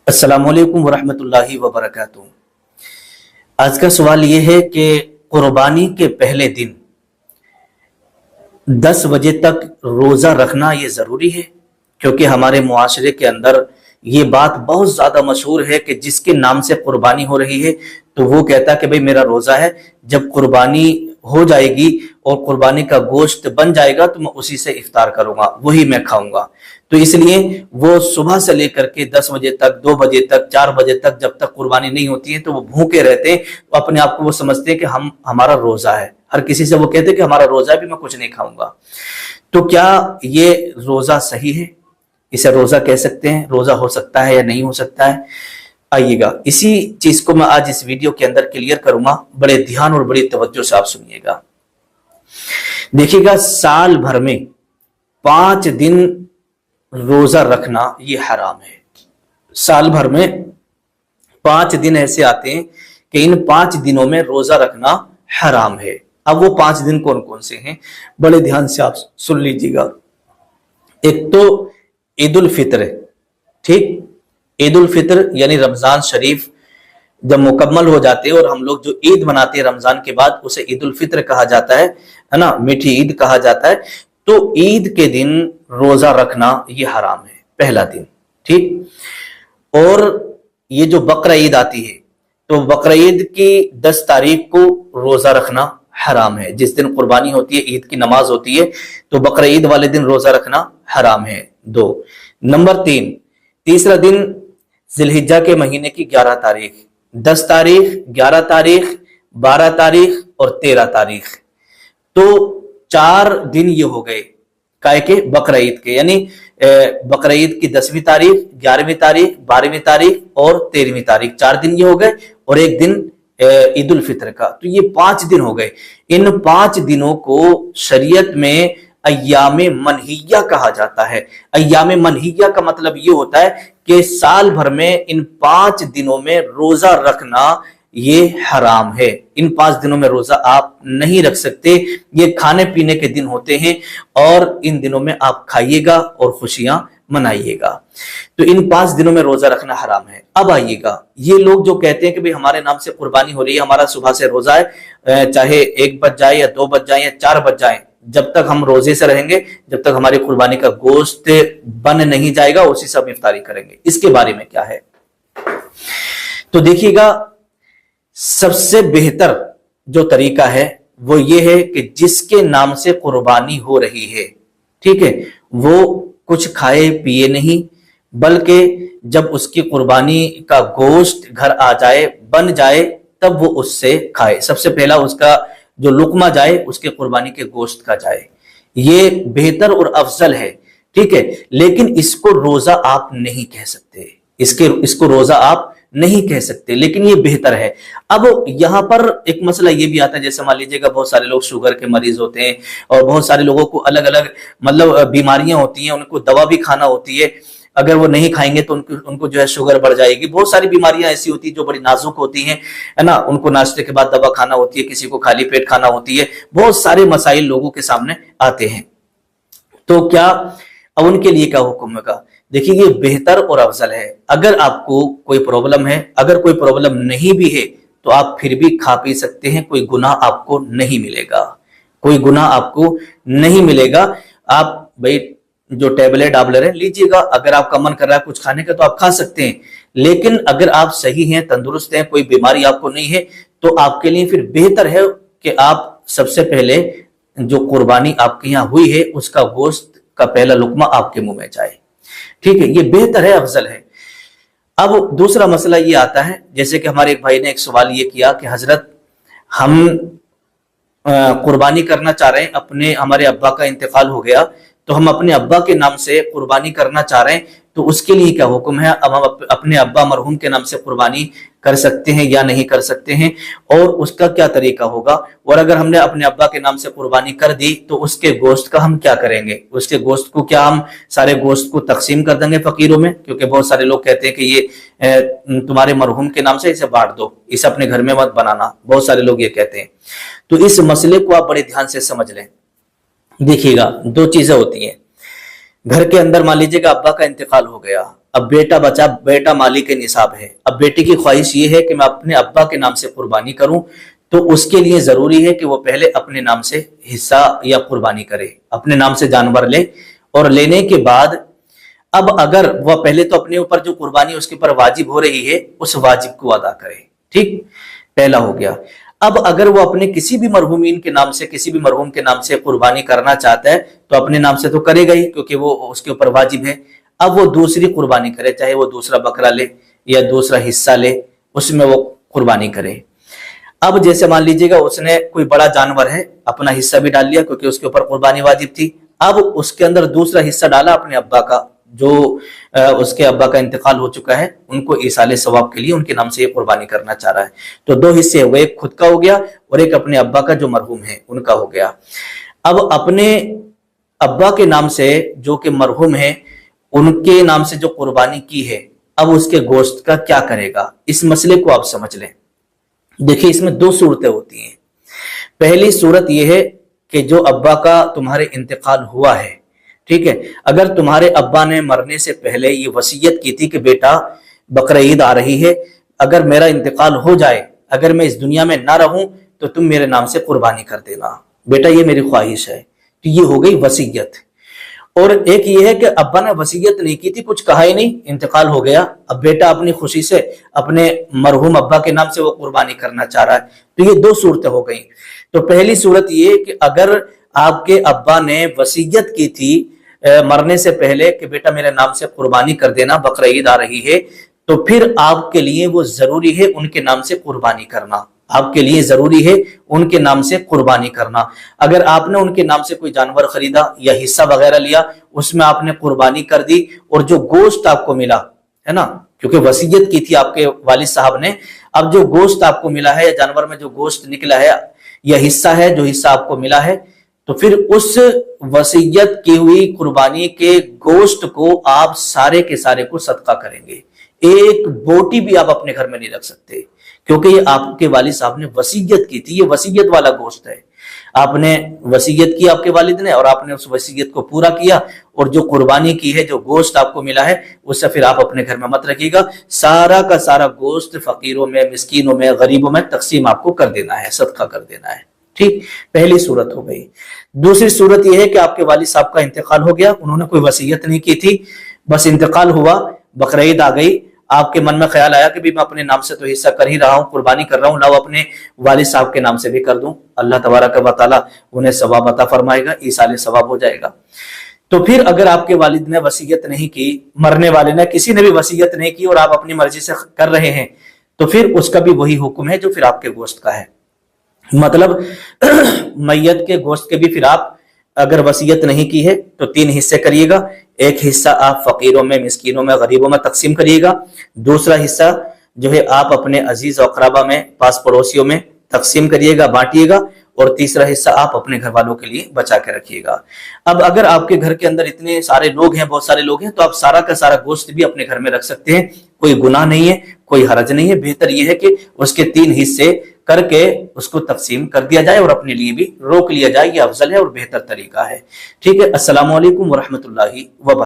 अस्सलामु अलैकुम वरहमतुल्लाहि वबरकातुहू। आज का सवाल ये है कि कुर्बानी के पहले दिन 10 बजे तक रोज़ा रखना ये ज़रूरी है, क्योंकि हमारे मुआशरे के अंदर ये बात बहुत ज़्यादा मशहूर है कि जिसके नाम से कुर्बानी हो रही है तो वो कहता है कि भाई मेरा रोज़ा है, जब कुर्बानी हो जाएगी और कुर्बानी का गोश्त बन जाएगा तो मैं उसी से इफ्तार करूंगा, वही मैं खाऊंगा। तो इसलिए वो सुबह से लेकर के 10 बजे तक, 2 बजे तक, 4 बजे तक, जब तक कुर्बानी नहीं होती है तो वो भूखे रहते हैं। तो अपने आप को वो समझते हैं कि हमारा रोज़ा है। हर किसी से वो कहते हैं कि हमारा रोज़ा है, भी मैं कुछ नहीं खाऊंगा। तो क्या ये रोज़ा सही है? इसे रोज़ा कह सकते हैं? रोज़ा हो सकता है या नहीं हो सकता है? आइएगा, इसी चीज को मैं आज इस वीडियो के अंदर क्लियर करूंगा। बड़े ध्यान और बड़ी तवज्जो से आप सुनिएगा। देखिएगा, साल भर में 5 दिन रोजा रखना ये हराम है। साल भर में 5 दिन ऐसे आते हैं कि इन 5 दिनों में रोजा रखना हराम है। अब वो 5 दिन कौन कौन से हैं, बड़े ध्यान से आप सुन लीजिएगा। एक तो ईद उल फित्र, ठीक, ईद उल फित्र यानी रमजान शरीफ जब मुकम्मल हो जाते हैं और हम लोग जो ईद मनाते हैं रमजान के बाद, उसे ईद उल फित्र कहा जाता है ना, मीठी ईद कहा जाता है। तो ईद के दिन रोजा रखना ये हराम है, पहला दिन, ठीक। और ये जो बकरा ईद आती है तो बकरा ईद की 10 तारीख को रोजा रखना हराम है। जिस दिन कुर्बानी होती है, ईद की नमाज होती है, तो बकरा ईद वाले दिन रोजा रखना हराम है। 2 नंबर 3, तीसरा दिन जिलहिज्जा के महीने की 11 तारीख, 10 तारीख, 11 तारीख, 12 तारीख और 13 तारीख। तो 4 दिन ये हो गए काय के बकरा ईद के, यानी बकरा ईद की 10वीं तारीख, 11वीं तारीख, 12वीं तारीख और 13वीं तारीख, 4 दिन ये हो गए और एक दिन ईद उल फित्र का। तो ये 5 दिन हो गए। इन 5 दिनों को शरीयत में अय्यामे मनहिया कहा जाता है। अय्यामे मनहिया का मतलब ये होता है कि साल भर में इन 5 दिनों में रोजा रखना ये हराम है। इन 5 दिनों में रोजा आप नहीं रख सकते। ये खाने पीने के दिन होते हैं और इन दिनों में आप खाइएगा और खुशियां मनाइएगा। तो इन 5 दिनों में रोजा रखना हराम है। अब आइएगा, ये लोग जो कहते हैं कि भाई हमारे नाम से कुर्बानी हो रही है, हमारा सुबह से रोजा है, चाहे 1 बज जाए या 2 बज जाए या 4 बज जाए, जब तक हम रोजे से रहेंगे, जब तक हमारी कुर्बानी का गोश्त बन नहीं जाएगा, उसी से हम इफ्तारी करेंगे। इसके बारे में क्या है? तो देखिएगा, सबसे बेहतर जो तरीका है वो ये है कि जिसके नाम से कुर्बानी हो रही है, ठीक है, वो कुछ खाए पिए नहीं, बल्कि जब उसकी कुर्बानी का गोश्त घर आ जाए, बन जाए, तब वो उससे खाए। सबसे पहला उसका जो लुकमा जाए उसके कुर्बानी के गोश्त का जाए। ये बेहतर और अफजल है, ठीक है। लेकिन इसको रोजा आप नहीं कह सकते, इसको रोजा आप नहीं कह सकते, लेकिन ये बेहतर है। अब यहां पर एक मसला ये भी आता है, जैसे मान लीजिएगा बहुत सारे लोग शुगर के मरीज होते हैं और बहुत सारे लोगों को अलग अलग मतलब बीमारियां होती हैं, उनको दवा भी खाना होती है। अगर वो नहीं खाएंगे तो उनको जो है शुगर बढ़ जाएगी। बहुत सारी बीमारियां ऐसी होती है जो बड़ी नाजुक होती हैं, है ना, उनको नाश्ते के बाद दवा खाना होती है, किसी को खाली पेट खाना होती है। बहुत सारे मसाइल लोगों के सामने आते हैं। तो क्या अब उनके लिए क्या हुक्म होगा? देखिए, ये बेहतर और अफजल है। अगर आपको कोई प्रॉब्लम है, अगर कोई प्रॉब्लम नहीं भी है, तो आप फिर भी खा पी सकते हैं, कोई गुनाह आपको नहीं मिलेगा, कोई गुनाह आपको नहीं मिलेगा। आप भाई जो टेबलेट आप ले रहे हैं लीजिएगा, अगर आपका मन कर रहा है कुछ खाने का तो आप खा सकते हैं। लेकिन अगर आप सही हैं, तंदुरुस्त हैं, कोई बीमारी आपको नहीं है, तो आपके लिए फिर बेहतर है कि आप सबसे पहले जो कुर्बानी आपके यहाँ हुई है उसका गोश्त का पहला लुकमा आपके मुंह में जाए, ठीक है। ये बेहतर है, अफजल है। अब दूसरा मसला ये आता है, जैसे कि हमारे एक भाई ने एक सवाल ये किया कि हजरत हम कुर्बानी करना चाह रहे हैं, हमारे अब्बा का इंतकाल हो गया, तो हम अपने अब्बा के नाम से कुर्बानी करना चाह रहे हैं, तो उसके लिए क्या हुक्म है? अब हम अपने अब्बा मरहूम के नाम से कुर्बानी कर सकते हैं या नहीं कर सकते हैं, और उसका क्या तरीका होगा? और अगर हमने अपने अब्बा के नाम से कुर्बानी कर दी तो उसके गोश्त का हम क्या करेंगे? उसके गोश्त को क्या हम सारे गोश्त को तकसीम कर देंगे फकीरों में? क्योंकि बहुत सारे लोग कहते हैं कि ये तुम्हारे मरहूम के नाम से, इसे बांट दो, इसे अपने घर में मत बनाना। बहुत सारे लोग ये कहते हैं। तो इस मसले को आप बड़े ध्यान से समझ लें। देखिएगा, 2 चीजें होती हैं। घर के अंदर मान लीजिएगा अब्बा का इंतकाल हो गया, اب بیٹا بچا، بیٹا مالک نصاب ہے، اب بیٹے کی خواہش یہ ہے کہ میں اپنے ابا کے نام سے قربانی کروں، تو اس کے لیے ضروری ہے کہ وہ پہلے اپنے نام سے حصہ یا قربانی کرے، اپنے نام سے جانور لے، اور لینے کے بعد اب اگر وہ پہلے تو اپنے اوپر جو قربانی اس کے اوپر واجب ہو رہی ہے اس واجب کو ادا کرے، ٹھیک، پہلا ہو گیا۔ اب اگر وہ اپنے کسی بھی مرحومین کے نام سے، کسی بھی مرحوم کے نام سے قربانی کرنا چاہتا ہے تو اپنے نام سے تو کرے گا ہی، کیونکہ وہ اس کے اوپر واجب ہے۔ اب وہ دوسری قربانی کرے، چاہے وہ دوسرا بکرا لے یا دوسرا حصہ لے، اس میں وہ قربانی کرے۔ اب جیسے مان لیجئے گا اس نے کوئی بڑا جانور ہے، اپنا حصہ بھی ڈال لیا کیونکہ اس کے اوپر قربانی واجب تھی، اب اس کے اندر دوسرا حصہ ڈالا اپنے ابا کا، جو اس کے ابا کا انتقال ہو چکا ہے، ان کو ایصال ثواب کے لیے ان کے نام سے یہ قربانی کرنا چاہ رہا ہے۔ تو دو حصے ہوئے، ایک خود کا ہو گیا اور ایک اپنے ابا کا جو مرحوم ہے ان کا ہو گیا۔ اب اپنے ابا کے نام سے جو کہ مرحوم ہے ان کے نام سے جو قربانی کی ہے، اب اس کے گوشت کا کیا کرے گا، اس مسئلے کو آپ سمجھ لیں۔ دیکھیں اس میں دو صورتیں ہوتی ہیں۔ پہلی صورت یہ ہے کہ جو ابا کا تمہارے انتقال ہوا ہے، ٹھیک ہے، اگر تمہارے ابا نے مرنے سے پہلے یہ وصیت کی تھی کہ بیٹا بقرہ عید آ رہی ہے، اگر میرا انتقال ہو جائے، اگر میں اس دنیا میں نہ رہوں تو تم میرے نام سے قربانی کر دینا، بیٹا یہ میری خواہش ہے، تو یہ ہو گئی وصیت۔ اور ایک یہ ہے کہ ابا نے وصیت نہیں کی تھی، کچھ کہا ہی نہیں، انتقال ہو گیا، اب بیٹا اپنی خوشی سے اپنے مرحوم ابا کے نام سے وہ قربانی کرنا چاہ رہا ہے، تو یہ دو صورتیں ہو گئیں۔ تو پہلی صورت یہ کہ اگر آپ کے ابا نے وصیت کی تھی مرنے سے پہلے کہ بیٹا میرے نام سے قربانی کر دینا، بقرہ عید آ رہی ہے، تو پھر آپ کے لیے وہ ضروری ہے ان کے نام سے قربانی کرنا، آپ کے لیے ضروری ہے ان کے نام سے قربانی کرنا۔ اگر آپ نے ان کے نام سے کوئی جانور خریدا یا حصہ وغیرہ لیا، اس میں آپ نے قربانی کر دی، اور جو گوشت آپ کو ملا ہے نا، کیونکہ وصیت کی تھی آپ کے والد صاحب نے، اب جو گوشت آپ کو ملا ہے یا جانور میں جو گوشت نکلا ہے یا حصہ ہے جو حصہ آپ کو ملا ہے، تو پھر اس وصیت کی ہوئی قربانی کے گوشت کو آپ سارے کے سارے کو صدقہ کریں گے، ایک بوٹی بھی آپ اپنے گھر میں نہیں رکھ سکتے، کیونکہ یہ آپ کے والد صاحب نے وصیت کی تھی، یہ وصیت والا گوشت ہے، آپ نے وصیت کی آپ کے والد نے، اور آپ نے اس وصیت کو پورا کیا، اور جو قربانی کی ہے، جو گوشت آپ کو ملا ہے، اس سے پھر آپ اپنے گھر میں مت رکھیے گا، سارا کا سارا گوشت فقیروں میں، مسکینوں میں، غریبوں میں تقسیم آپ کو کر دینا ہے، صدقہ کر دینا ہے، ٹھیک، پہلی صورت ہو گئی۔ دوسری صورت یہ ہے کہ آپ کے والد صاحب کا انتقال ہو گیا، انہوں نے کوئی وصیت نہیں کی تھی، بس انتقال ہوا، بقرہ عید آ گئی، آپ کے من میں خیال آیا کہ بھی میں اپنے نام سے تو حصہ کر ہی رہا ہوں، قربانی کر رہا ہوں، لاؤ اپنے والد صاحب کے نام سے بھی کر دوں، اللہ تبارک و تعالیٰ انہیں ثواب عطا فرمائے گا، ایصال ثواب ہو جائے گا۔ تو پھر اگر آپ کے والد نے وصیت نہیں کی، مرنے والے نے کسی نے بھی وصیت نہیں کی، اور آپ اپنی مرضی سے کر رہے ہیں، تو پھر اس کا بھی وہی حکم ہے جو پھر آپ کے گوشت کا ہے، مطلب میت کے گوشت کے بھی پھر آپ اگر وصیت نہیں کی ہے تو 3 حصے کریے گا، ایک حصہ آپ فقیروں میں، مسکینوں میں، غریبوں میں تقسیم کریے گا، دوسرا حصہ جو ہے آپ اپنے عزیز و اقربا میں، پاس پڑوسیوں میں تقسیم کریے گا، بانٹیے گا، اور تیسرا حصہ آپ اپنے گھر والوں کے لیے بچا کے رکھیے گا۔ اب اگر آپ کے گھر کے اندر اتنے سارے لوگ ہیں، بہت سارے لوگ ہیں، تو آپ سارا کا سارا گوشت بھی اپنے گھر میں رکھ سکتے ہیں، کوئی گناہ نہیں ہے، کوئی حرج نہیں ہے، بہتر یہ ہے کہ اس کے 3 حصے کر کے اس کو تقسیم کر دیا جائے اور اپنے لیے بھی روک لیا جائے، یہ افضل ہے اور بہتر طریقہ ہے، ٹھیک ہے۔ السلام علیکم ورحمۃ اللہ وبرکاتہ۔